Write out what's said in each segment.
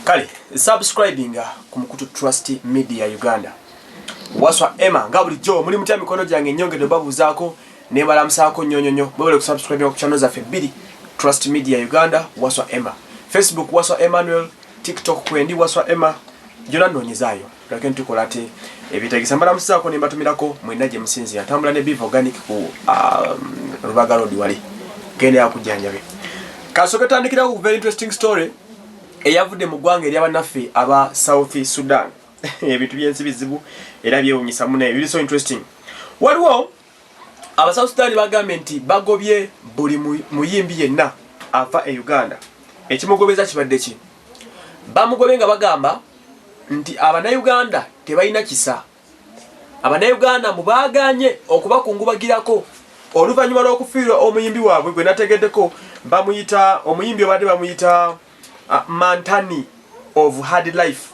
Kale, subscribing ku Mukutu Trust Media Uganda. Waswa Emma nga bulijjo muli mutya mikono gyange nyonge do babu zaako ne balamusako nyonyonyo mwebale ku subscribe ku channel za Febili Trust Media Uganda Waswa Emma. Facebook Waswa Emmanuel, TikTok kwendi Waswa Emma. Jona ndonyezayo. Lakini tukolate ebitagisa mbalamusako ne mbatumirako mwenaje musinzi atambula ne beef organic ku Rubaga Road wali. Gende yakujanjabe. Kasoke tandikira ku very interesting story. Eyavudde mu ggwanga eri abanaffe aba South Sudan. Ebintu byensi bizibu era byewunyisa mune biri so interesting. Waliwo aba South Sudan bagambye nti bagobye buli muyimbi yenna afa e Uganda. Ekimugobeza kibadde ki? Bamugobe nga bagamba nti Abannayuganda tebalina kisa. Abannayuganda mubaganye okubakungubagirako oluvannyuma lw'okufiirwa omuyimbi waabwe gwe nategeddeko bamuyita omuyimbi obadde bamuyita Mantani of Hard Life.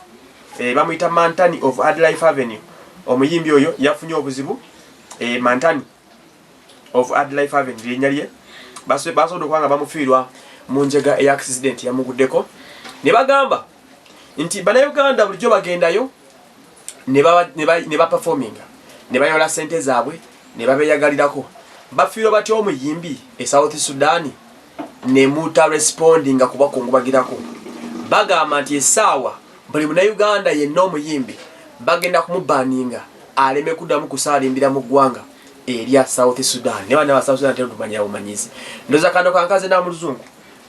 Bamuyita Mantani of Hard Life Avenue. Omuyimbi oyo yafunye obuzibu Mantani of Hard Life Avenue linnya lye basobola kwanga bamufiirwa mu njega e accident yamuguddeko. Ne bagamba nti Bannayuganda bulijjo bagendayo ne ba performing ne bayola sente zaabwe ne babeyagalirako bafiirwa batyo omuyimbi e South Sudan ne muta responding kubakungubagirako bagamba nti esaawa buli Munnayuganda yenna omuyimbi bagenda kumubaninga aleme kuddamu kusaalimbira mu ggwanga erya South Sudan. Ne bana ba South Sudan tetumanya bumanyizi ndoza kando kankaze na muluzungu.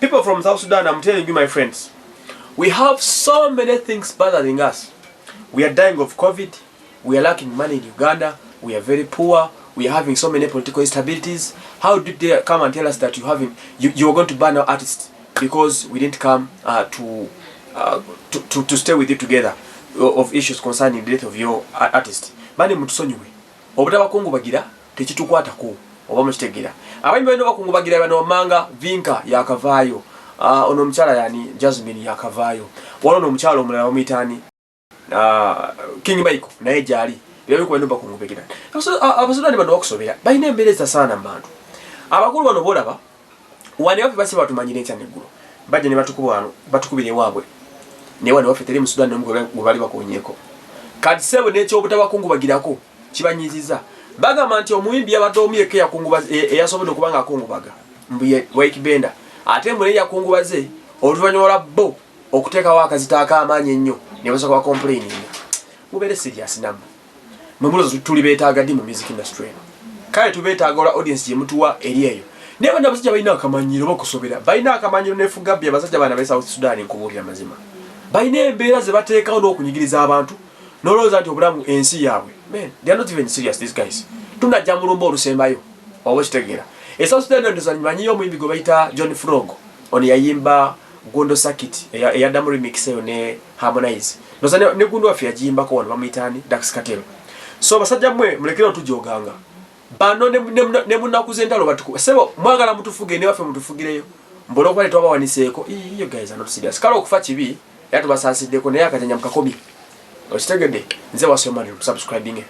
People from South Sudan, I'm telling you my friends, we have so many things bothering us. We are dying of COVID, we are lacking money in Uganda, we are very poor, we are having so many political instabilities. How did they come and tell us that you are going to ban our artists because we didn't come to stay with you together of issues concerning the death of your artist? Bani mutusonyiwe obutabakungubagira tekitukwatako oba mukitegera abayimbi bano bakungubagira bano manga vinka yakavaayo ono omukyala yani Jasmine yakavaayo wala ono omukyala omulala omuyitani King Michael naye gyali byabiko bano bakungubagira. Abasudani bano bakusobera balina embeereza sana mu bantu abakulu bano bolaba wani wafe basi batumanyire ekya neggulu bajja ne batukubira Waabwe ne wani wafe teri mu Sudan n'omugole gwe bali bakonyeko kati sebo n'ekyobutabakungubagirako kibanyiziza bagamba nti omuyimbi yabadde omuyeke eyasobodde okubanga akungubaga mbuye Waikibenda ate mbule yakungubaze oluvannyuma lwa bo okuteekawo akazita ak'amaanyi ennyo ne basooka complaining. Mubeere serious namwe mwemulozo tuli beetaaga ddi mu music industry eno kale tubeetaaga ola audience gye mutuwa eri eyo naye bano abasajja balina akamanyiro bakusobera balina akamanyiro nefugabbye abasajja bana be South Sudan nkubuulira mazima balina embeera ze bateekawo n'okunyigiriza abantu n'olowooza nti obulamu ensi yaabwe. Man, they are not even serious these guys. Tunajja mulumba olusembayo oba kitegeera e South Sudan ndozanyimanyiyo omuyimbi gwe bayita John Frog ono yayimba Gondo Circuit eyaddamu remix eyo ne Harmonize ndoza ne gundu waffe yagiyimbako wano bamuyitani Dax Katero. So basajja mmwe mulekera otujoganga bano ne munakuze entalo batuku sebo mwagala mutufuge ne waffe mutufugireyo mbolo okuba netwabawaniseeko iyo guys are not serious kale okufa kibi yatubasasiddeko naye akajanya mukakomi okitegedde nze wasomani subscribing